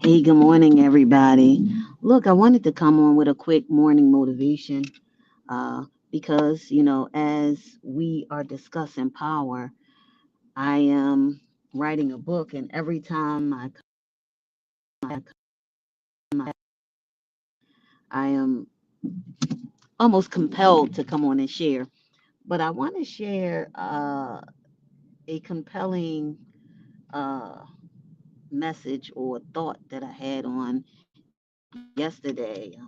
Hey, good morning, everybody. Look, I wanted to come on with a quick morning motivation because, as we are discussing power, I am writing a book, and every time I am almost compelled to come on and share. But I want to share a compelling uh, message or thought that I had on yesterday.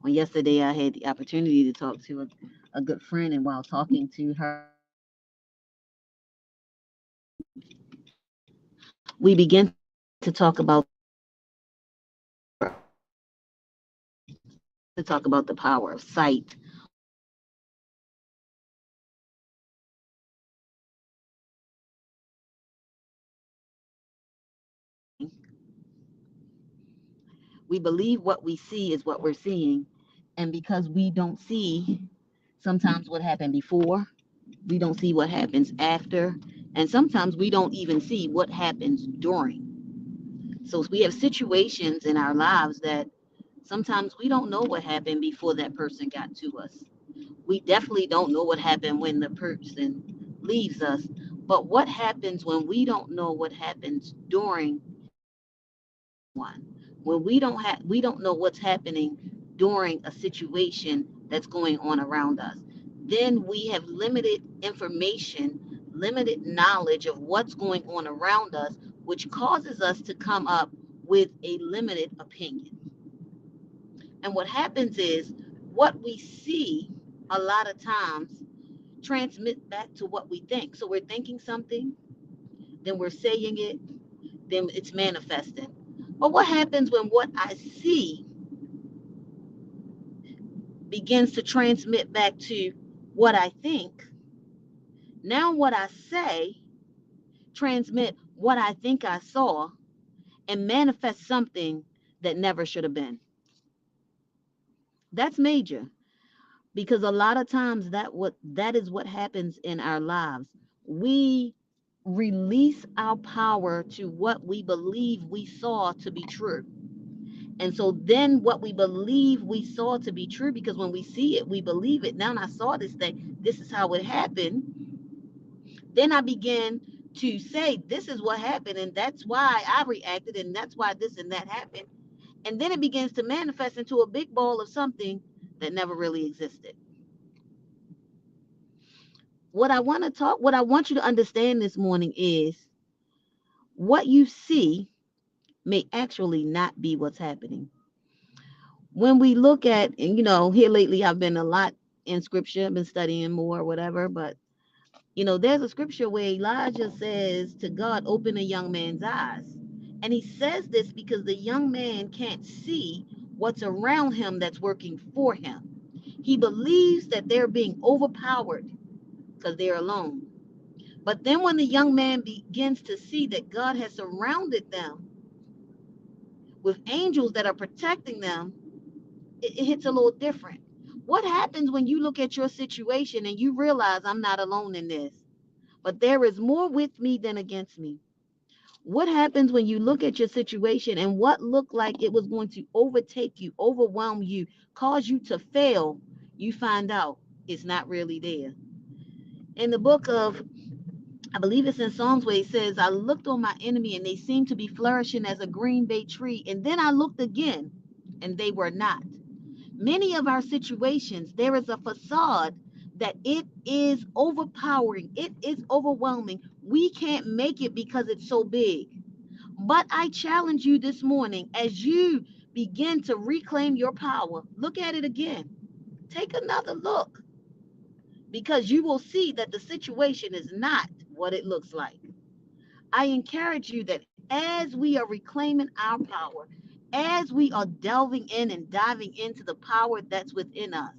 On yesterday, I had the opportunity to talk to a good friend, and while talking to her, we began to talk about the power of sight. To talk about the power of sight, or we believe what we see is what we're seeing, and because we don't see sometimes what happened before, we don't see what happens after, and sometimes we don't even see what happens during. So we have situations in our lives that sometimes we don't know what happened before that person got to us. We definitely don't know what happened when the person leaves us. But what happens when we don't know what happens during one? When we don't know what's happening during a situation that's going on around us. Then we have limited information, limited knowledge of what's going on around us, which causes us to come up with a limited opinion. And what happens is what we see a lot of times transmit back to what we think. So we're thinking something, then we're saying it, then it's manifesting. But what happens when what I see begins to transmit back to what I think? Now what I say transmit what I think I saw and manifest something that never should have been. That's major, because a lot of times that is what happens in our lives. We release our power to what we believe we saw to be true. And so then what we believe we saw to be true, because when we see it, we believe it. Now I saw this thing, this is how it happened. Then I begin to say, this is what happened, and that's why I reacted, and that's why this and that happened. And then it begins to manifest into a big ball of something that never really existed. What I want you to understand this morning is what you see may actually not be what's happening. When we look at, and here lately I've been a lot in scripture, I've been studying more, whatever, but there's a scripture where Elijah says to God, open a young man's eyes. And he says this because the young man can't see what's around him that's working for him. He believes that they're being overpowered because they're alone. But then when the young man begins to see that God has surrounded them with angels that are protecting them, it hits a little different. What happens when you look at your situation and you realize I'm not alone in this, but there is more with me than against me? What happens when you look at your situation and what looked like it was going to overtake you, overwhelm you, cause you to fail, you find out it's not really there. In the book of, I believe it's in Psalms, where it says, I looked on my enemy and they seemed to be flourishing as a green bay tree. And then I looked again and they were not. Many of our situations, there is a facade that it is overpowering, it is overwhelming. We can't make it because it's so big. But I challenge you this morning, as you begin to reclaim your power, look at it again. Take another look, because you will see that the situation is not what it looks like. I encourage you that as we are reclaiming our power, as we are delving in and diving into the power that's within us,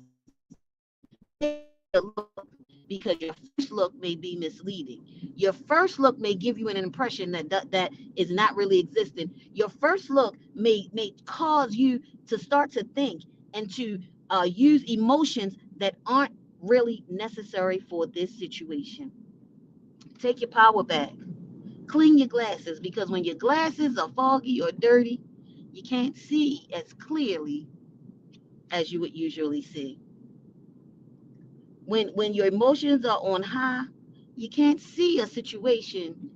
because your first look may be misleading. Your first look may give you an impression that is not really existent. Your first look may cause you to start to think and to use emotions that aren't really necessary for this situation. Take your power back. Clean your glasses, because when your glasses are foggy or dirty, You can't see as clearly as you would usually see. When your emotions are on high, you can't see a situation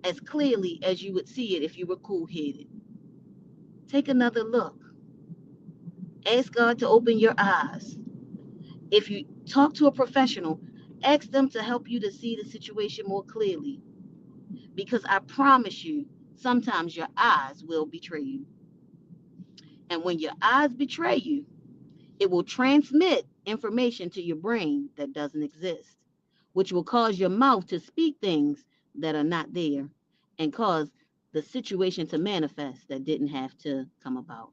as clearly as you would see it if you were cool-headed. Take another look. Ask God to open your eyes. If you talk to a professional, ask them to help you to see the situation more clearly. Because I promise you, sometimes your eyes will betray you. And when your eyes betray you, it will transmit information to your brain that doesn't exist, which will cause your mouth to speak things that are not there and cause the situation to manifest that didn't have to come about.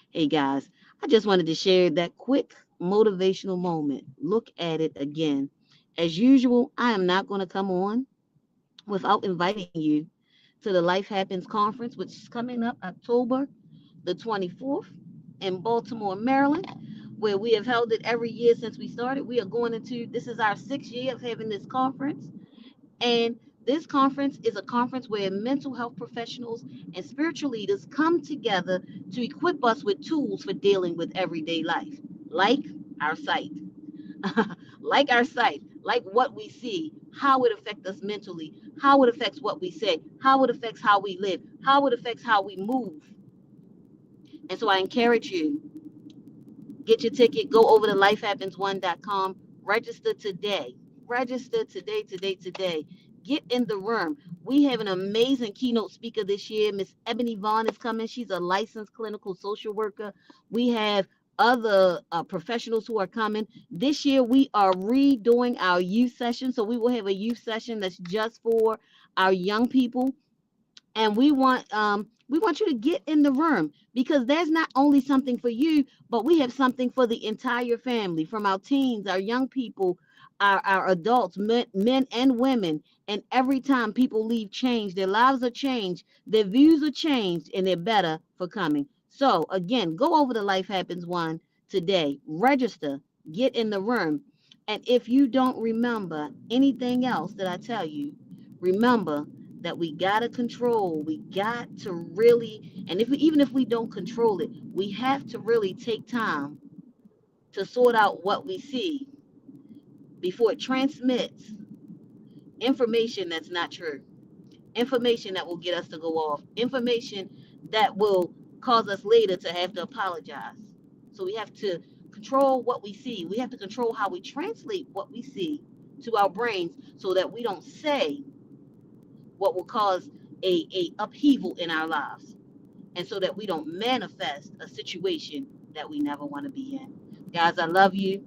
Hey guys, I just wanted to share that quick motivational moment. Look at it again. As usual, I am not going to come on without inviting you to the Life Happens Conference, which is coming up October the 24th in Baltimore, Maryland, where we have held it every year since we started. We are going into, this is our 6th year of having this conference. And this conference is a conference where mental health professionals and spiritual leaders come together to equip us with tools for dealing with everyday life, like our sight. Like our sight, like what we see, how it affects us mentally, how it affects what we say, how it affects how we live, how it affects how we move. And so I encourage you, get your ticket, go over to lifehappens1.com, register today. Register today. Get in the room. We have an amazing keynote speaker this year. Miss Ebony Vaughn is coming. She's a licensed clinical social worker. We have other professionals who are coming. This year, we are redoing our youth session. So we will have a youth session that's just for our young people. And we want you to get in the room because there's not only something for you, but we have something for the entire family, from our teens, our young people, our adults, men and women. And every time people leave changed, their lives are changed, their views are changed, and they're better for coming. So again, go over to Life Happens One today, register, get in the room. And if you don't remember anything else that I tell you, remember that we gotta control. We got to really, and even if we don't control it, we have to really take time to sort out what we see before it transmits information that's not true, information that will get us to go off, information that will cause us later to have to apologize. So we have to control what we see. We have to control how we translate what we see to our brains so that we don't say what will cause a upheaval in our lives, and so that we don't manifest a situation that we never want to be in. Guys, I love you.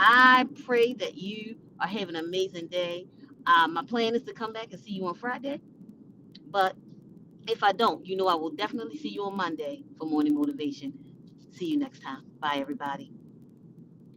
I pray that you are having an amazing day. My plan is to come back and see you on Friday, but if I don't, I will definitely see you on Monday for morning motivation. See you next time. Bye, everybody.